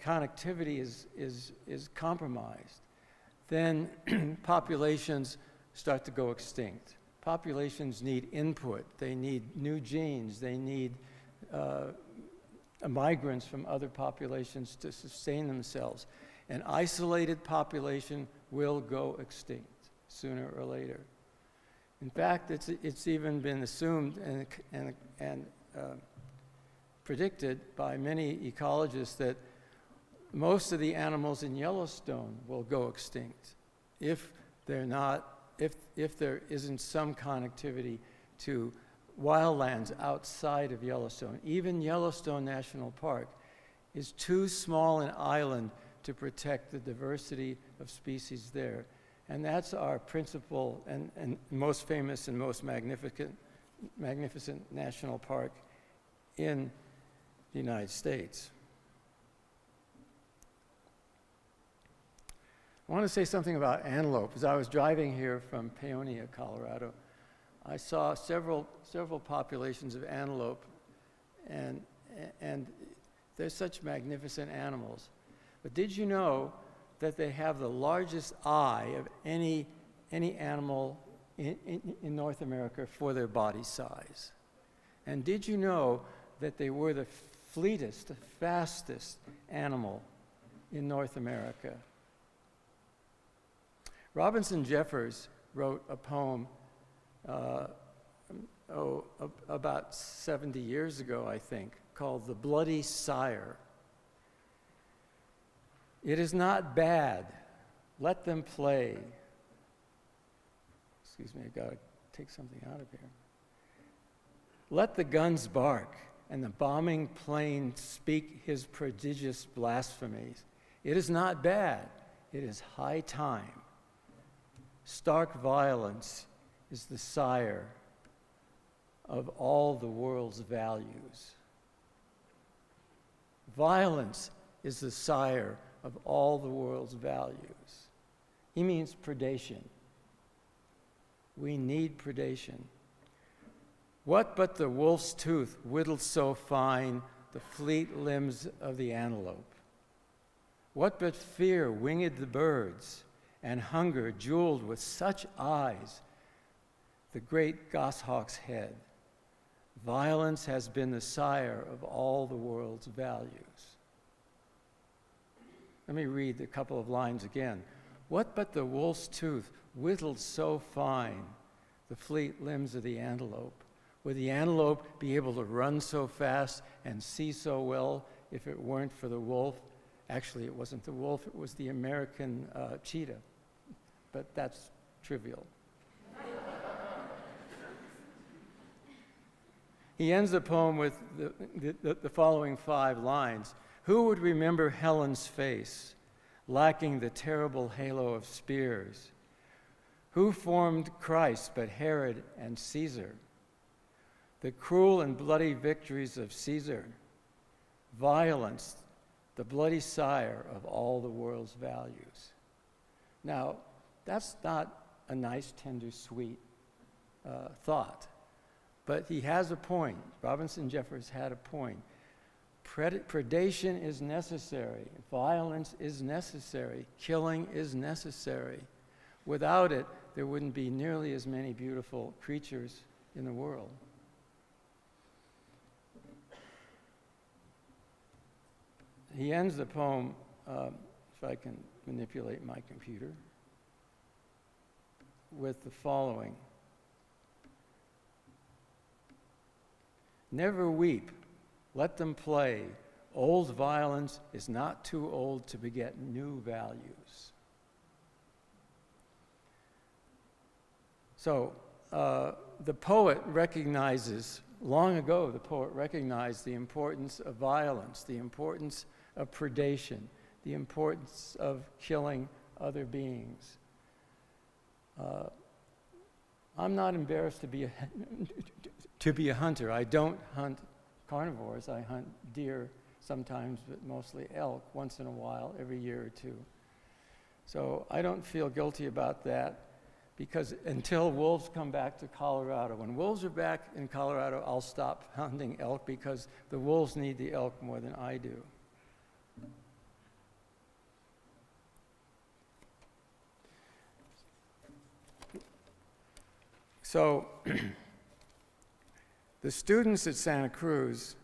connectivity is compromised, then populations start to go extinct. Populations need input. They need new genes. They need migrants from other populations to sustain themselves. An isolated population will go extinct sooner or later. In fact, it's even been assumed and predicted by many ecologists that most of the animals in Yellowstone will go extinct if there isn't some connectivity to wildlands outside of Yellowstone. Even Yellowstone National Park is too small an island to protect the diversity of species there. And that's our principal and most famous and most magnificent national park in the United States. I want to say something about antelope. As I was driving here from Paonia, Colorado, I saw several populations of antelope, and they're such magnificent animals. But did you know that they have the largest eye of any animal in North America for their body size? And did you know that they were the fleetest, the fastest animal in North America? Robinson Jeffers wrote a poem about 70 years ago, I think, called The Bloody Sire. It is not bad. Let them play. Excuse me, I've got to take something out of here. Let the guns bark and the bombing plane speak his prodigious blasphemies. It is not bad. It is high time. Stark violence is the sire of all the world's values. Violence is the sire of all the world's values. He means predation. We need predation. What but the wolf's tooth whittled so fine the fleet limbs of the antelope? What but fear winged the birds, and hunger jeweled with such eyes the great goshawk's head? Violence has been the sire of all the world's values. Let me read a couple of lines again. What but the wolf's tooth whittled so fine the fleet limbs of the antelope? Would the antelope be able to run so fast and see so well if it weren't for the wolf? Actually, it wasn't the wolf, it was the American cheetah. But that's trivial. He ends the poem with the following 5 lines. Who would remember Helen's face, lacking the terrible halo of spears? Who formed Christ but Herod and Caesar? The cruel and bloody victories of Caesar, violence, the bloody sire of all the world's values. Now, that's not a nice, tender, sweet thought, but he has a point. Robinson Jeffers had a point. Predation is necessary. Violence is necessary. Killing is necessary. Without it, there wouldn't be nearly as many beautiful creatures in the world. he ends the poem, if I can manipulate my computer, with the following. Never weep, let them play. Old violence is not too old to beget new values. So the poet recognizes, long ago the poet recognized the importance of violence, the importance of predation, the importance of killing other beings. I'm not embarrassed to be a hunter. I don't hunt carnivores. I hunt deer sometimes, but mostly elk once in a while, every year or two. So I don't feel guilty about that, because until wolves come back to Colorado, when wolves are back in Colorado, I'll stop hunting elk, because the wolves need the elk more than I do. So the students at Santa Cruz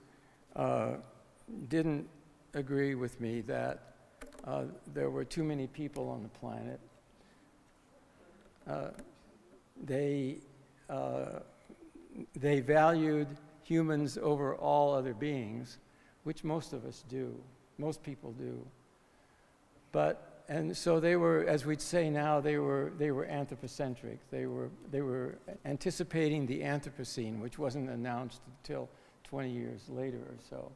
didn't agree with me that there were too many people on the planet. They valued humans over all other beings, which most of us do, most people do. And so they were, as we'd say now, they were anthropocentric. They were anticipating the Anthropocene, which wasn't announced until 20 years later or so.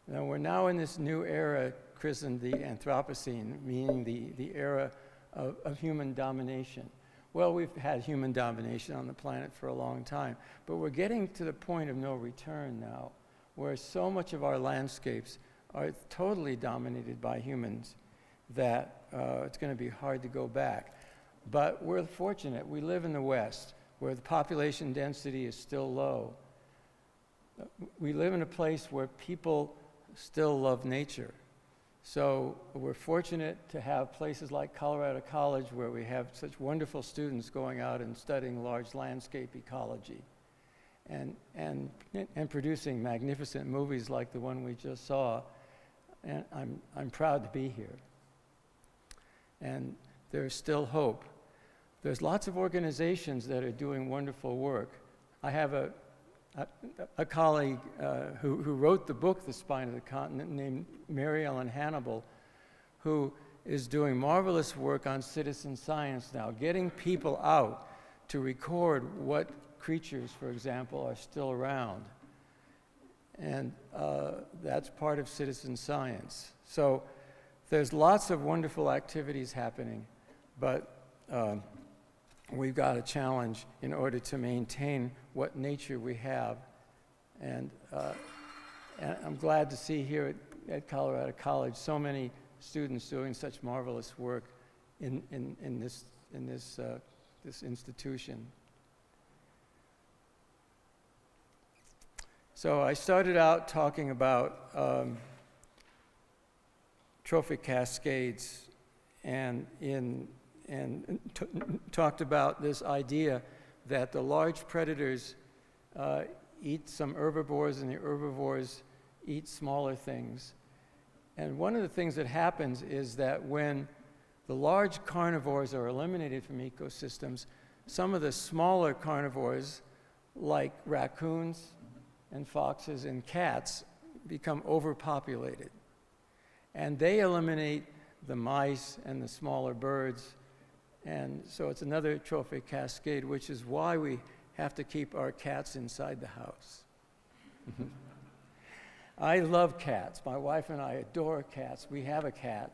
Now we're now in this new era christened the Anthropocene, meaning the era of human domination. Well, we've had human domination on the planet for a long time, but we're getting to the point of no return now, where so much of our landscapes are totally dominated by humans that it's going to be hard to go back. But we're fortunate. We live in the West, where the population density is still low. We live in a place where people still love nature. So we're fortunate to have places like Colorado College, where we have such wonderful students going out and studying large landscape ecology and producing magnificent movies like the one we just saw. And I'm proud to be here. And there's still hope. There's lots of organizations that are doing wonderful work. I have a colleague who wrote the book, The Spine of the Continent, named Mary Ellen Hannibal, who is doing marvelous work on citizen science now, getting people out to record what creatures, for example, are still around. And that's part of citizen science. So there's lots of wonderful activities happening, but we've got a challenge in order to maintain what nature we have. And I'm glad to see here at Colorado College so many students doing such marvelous work in this institution. So I started out talking about trophic cascades and talked about this idea that the large predators eat some herbivores, and the herbivores eat smaller things. And one of the things that happens is that when the large carnivores are eliminated from ecosystems, some of the smaller carnivores, like raccoons and foxes and cats, become overpopulated. And they eliminate the mice and the smaller birds. And so it's another trophic cascade, which is why we have to keep our cats inside the house. I love cats. My wife and I adore cats. We have a cat,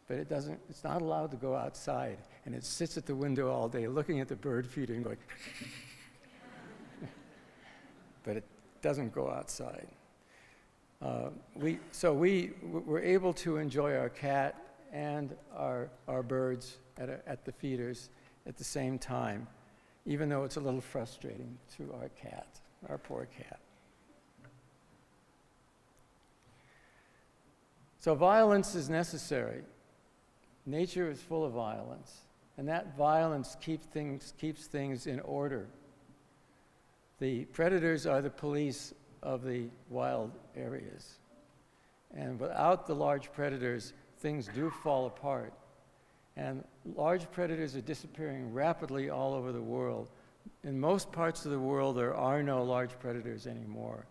but it's not allowed to go outside. And it sits at the window all day looking at the bird feeder and going, but it doesn't go outside. So we were able to enjoy our cat and our birds at the feeders at the same time, even though it's a little frustrating to our cat, our poor cat. So violence is necessary. Nature is full of violence, and that violence keeps things in order. The predators are the police of the wild areas. And without the large predators, things do fall apart. And large predators are disappearing rapidly all over the world. In most parts of the world, there are no large predators anymore.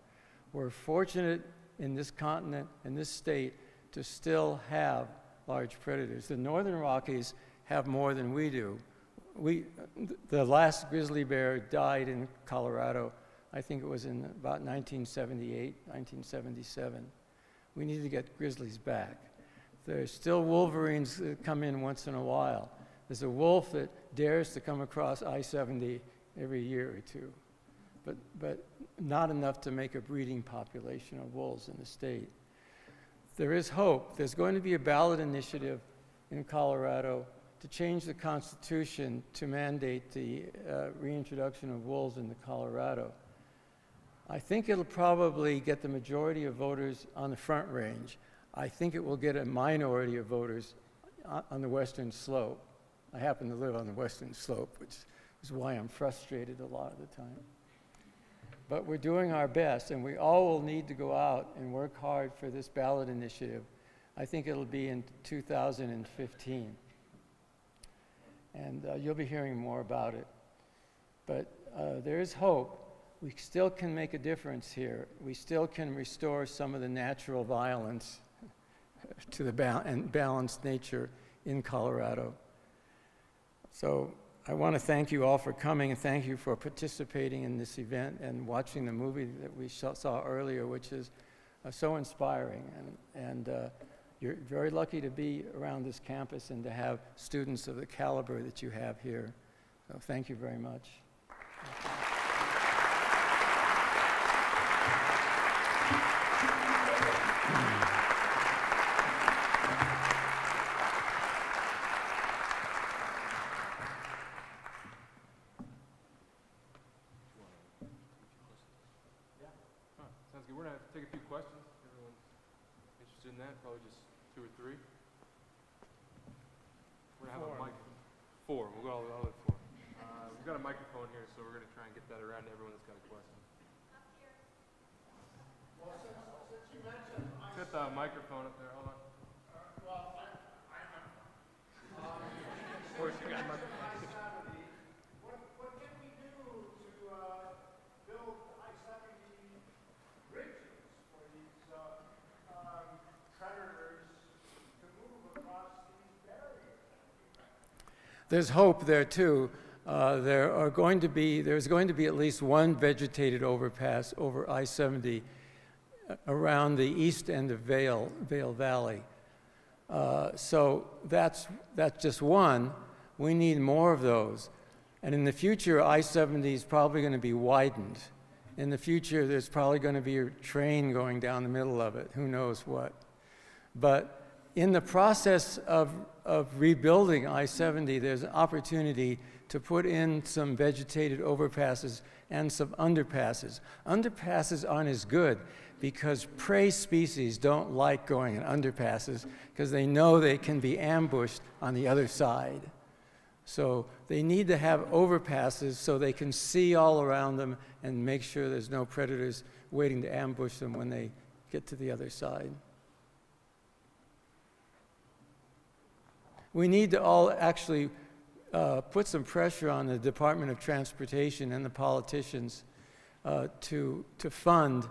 We're fortunate in this continent, in this state, to still have large predators. The northern Rockies have more than we do. The last grizzly bear died in Colorado, I think it was in about 1978, 1977. We need to get grizzlies back. There's still wolverines that come in once in a while. There's a wolf that dares to come across I-70 every year or two, but not enough to make a breeding population of wolves in the state. There is hope. There's going to be a ballot initiative in Colorado to change the Constitution to mandate the reintroduction of wolves into Colorado. I think it'll probably get the majority of voters on the Front Range. I think it will get a minority of voters on the Western Slope. I happen to live on the Western Slope, which is why I'm frustrated a lot of the time. But we're doing our best, and we all will need to go out and work hard for this ballot initiative. I think it'll be in 2015. And you'll be hearing more about it. But there is hope. We still can make a difference here. We still can restore some of the natural violence to the balanced nature in Colorado. So I want to thank you all for coming, and thank you for participating in this event and watching the movie that we saw earlier, which is so inspiring. And you're very lucky to be around this campus and to have students of the caliber that you have here. So thank you very much. We're going to take a few questions. Everyone's interested in that, probably just 2 or 3. We're going to have a microphone. 4. We'll go all at 4. We've got a microphone here, so we're going to try and get that around to everyone that's got a question. Well, since you mentioned... Get the microphone up there. Hold on. Of course, you got a microphone. What can we do to build I-70 bridges for these predators to move across these barriers? There's hope there too. There's going to be at least one vegetated overpass over I-70 around the east end of Vail Valley. So that's just one. We need more of those. And in the future, I-70 is probably going to be widened. In the future, there's probably going to be a train going down the middle of it, who knows what. But in the process of rebuilding I-70, there's an opportunity to put in some vegetated overpasses and some underpasses. Underpasses aren't as good because prey species don't like going in underpasses because they know they can be ambushed on the other side. So they need to have overpasses so they can see all around them and make sure there's no predators waiting to ambush them when they get to the other side. We need to all actually put some pressure on the Department of Transportation and the politicians to fund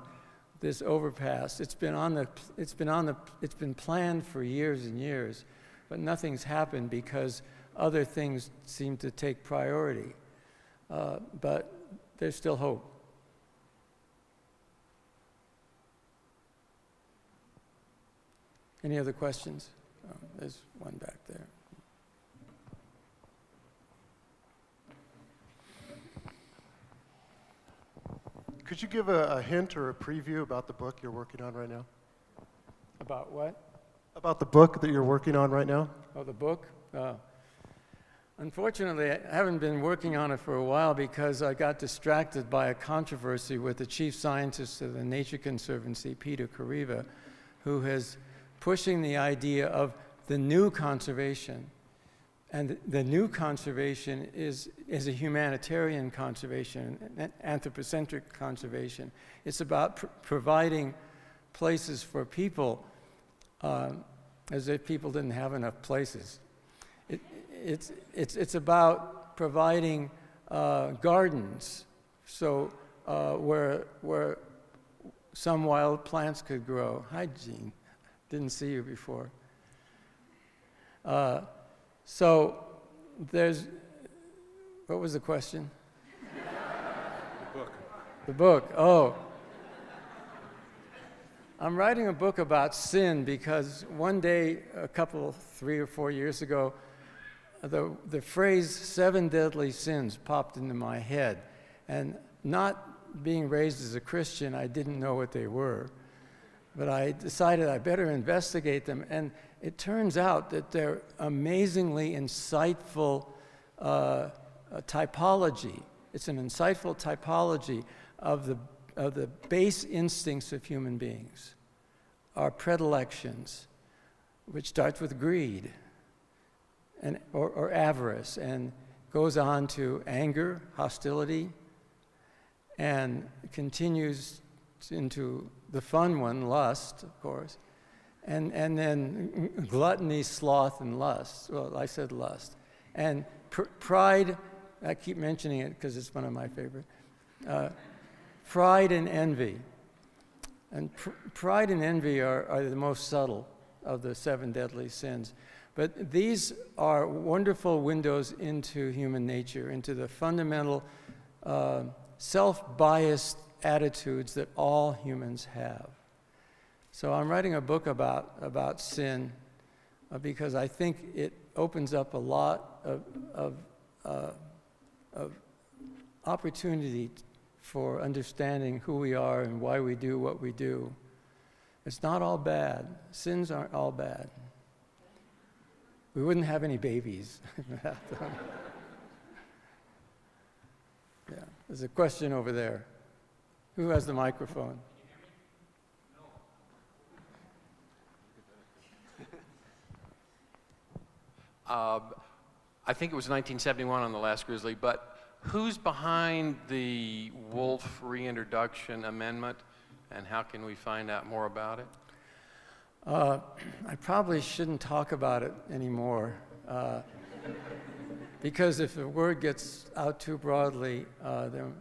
this overpass. It's been planned for years and years, but nothing's happened because other things seem to take priority. But there's still hope. Any other questions? Oh, there's one back there. Could you give a hint or a preview about the book you're working on right now? About what? About the book that you're working on right now? Oh, the book? Unfortunately, I haven't been working on it for a while because I got distracted by a controversy with the chief scientist of the Nature Conservancy, Peter Kariva, who is pushing the idea of the new conservation. And the new conservation is a humanitarian conservation, an anthropocentric conservation. It's about providing places for people as if people didn't have enough places. It's about providing gardens, so where some wild plants could grow. Hi, Jean. Didn't see you before. So there's, what was the question? The book. The book, oh. I'm writing a book about sin because one day, 3 or 4 years ago, the phrase 7 deadly sins popped into my head. And not being raised as a Christian, I didn't know what they were. But I decided I better investigate them. And it turns out that they're amazingly insightful typology. It's an insightful typology of the base instincts of human beings, our predilections, which starts with greed or avarice and goes on to anger, hostility, and continues into the fun one, lust, of course, and then gluttony, sloth, and lust. Well, I said lust. And pride, I keep mentioning it because it's one of my favorite. Pride and envy. And pride and envy are the most subtle of the 7 deadly sins. But these are wonderful windows into human nature, into the fundamental self-biased attitudes that all humans have. So I'm writing a book about sin because I think it opens up a lot of opportunity for understanding who we are and why we do what we do. It's not all bad. Sins aren't all bad. We wouldn't have any babies. Yeah, there's a question over there. Who has the microphone? I think it was 1971 on the last grizzly, but who's behind the wolf reintroduction amendment, and how can we find out more about it? I probably shouldn't talk about it anymore, because if the word gets out too broadly, there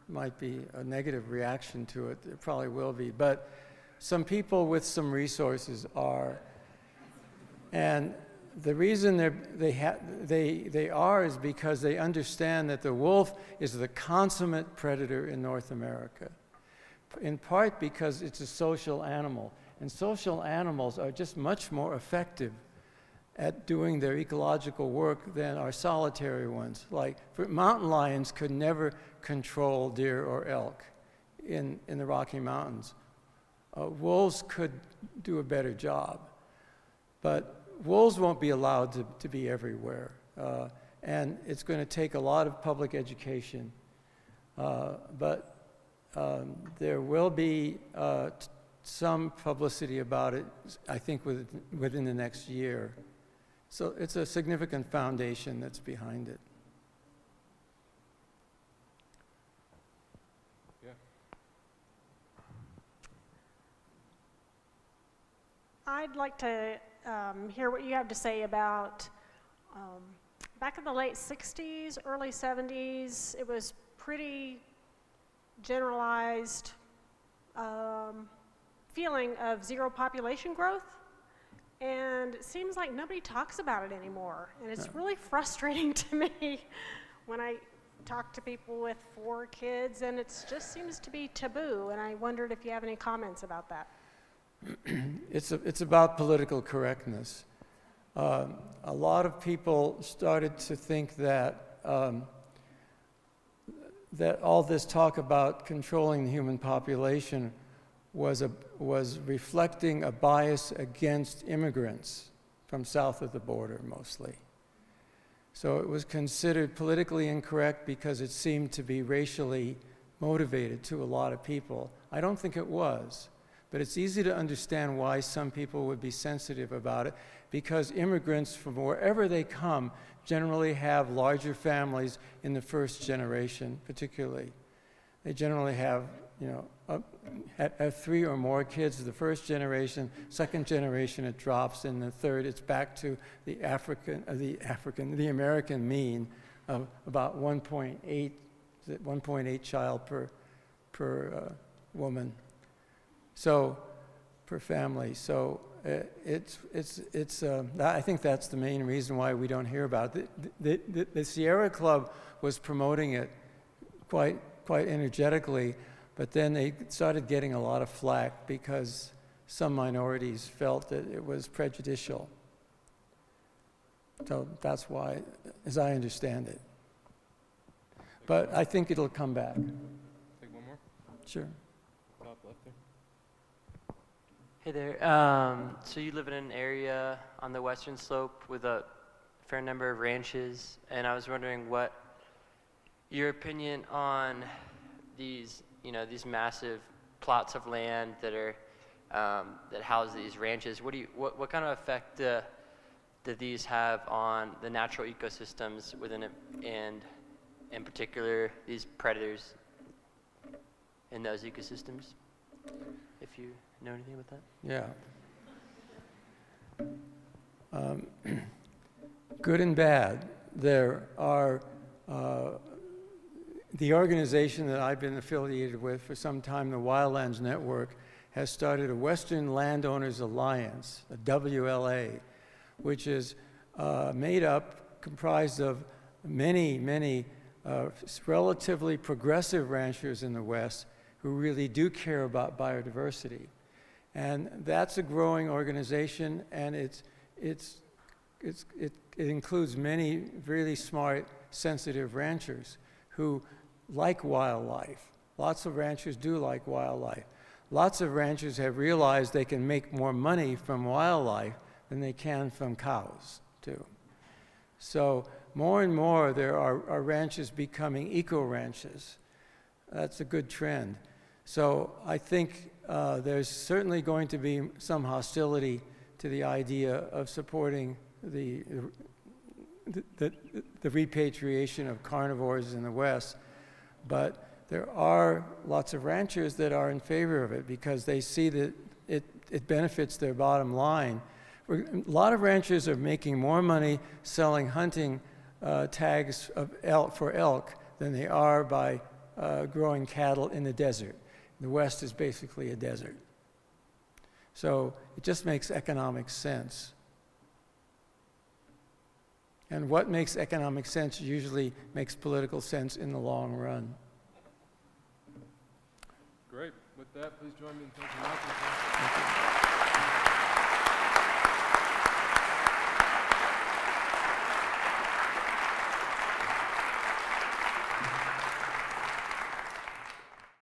might be a negative reaction to it. There probably will be, but some people with some resources are, and the reason they are is because they understand that the wolf is the consummate predator in North America, in part because it's a social animal. And social animals are just much more effective at doing their ecological work than our solitary ones. Like, mountain lions could never control deer or elk in the Rocky Mountains. Wolves could do a better job. But wolves won't be allowed to be everywhere. And it's going to take a lot of public education. But there will be some publicity about it, I think, within the next year. So it's a significant foundation that's behind it. Yeah. I'd like to hear what you have to say about back in the late 60s, early 70s, it was pretty generalized feeling of zero population growth, and it seems like nobody talks about it anymore, and it's really frustrating to me when I talk to people with 4 kids, and it just seems to be taboo, and I wondered if you have any comments about that. It's about political correctness. A lot of people started to think that that all this talk about controlling the human population was reflecting a bias against immigrants from south of the border, mostly. So it was considered politically incorrect because it seemed to be racially motivated to a lot of people. I don't think it was, but it's easy to understand why some people would be sensitive about it, because immigrants from wherever they come generally have larger families in the first generation, particularly. They generally have, have 3 or more kids. The first generation, second generation, it drops, and the third, it's back to the American mean of about 1.8 child per woman, so per family. So I think that's the main reason why we don't hear about it. The Sierra Club was promoting it quite energetically, but then they started getting a lot of flack because some minorities felt that it was prejudicial. So that's why, as I understand it. But I think it'll come back. Take one more? Sure. Top left there. Hey there. So you live in an area on the western slope with a fair number of ranches, and I was wondering what your opinion on these, these massive plots of land that are that house these ranches. What kind of effect do these have on the natural ecosystems within it, and in particular these predators in those ecosystems? If you know anything about that? Yeah. Good and bad. There are the organization that I've been affiliated with for some time, the Wildlands Network, has started a Western Landowners Alliance, a WLA, which is comprised of many relatively progressive ranchers in the West who really do care about biodiversity. And that's a growing organization, and it includes many really smart, sensitive ranchers who like wildlife. Lots of ranchers do like wildlife. Lots of ranchers have realized they can make more money from wildlife than they can from cows, too. So more and more there are ranches becoming eco-ranches. That's a good trend. So I think there's certainly going to be some hostility to the idea of supporting the repatriation of carnivores in the West, but there are lots of ranchers that are in favor of it because they see that it benefits their bottom line. A lot of ranchers are making more money selling hunting tags for elk than they are by growing cattle in the desert. The West is basically a desert. So it just makes economic sense. And what makes economic sense usually makes political sense in the long run. Great. With that, please join me in thanking Michael. Thank you.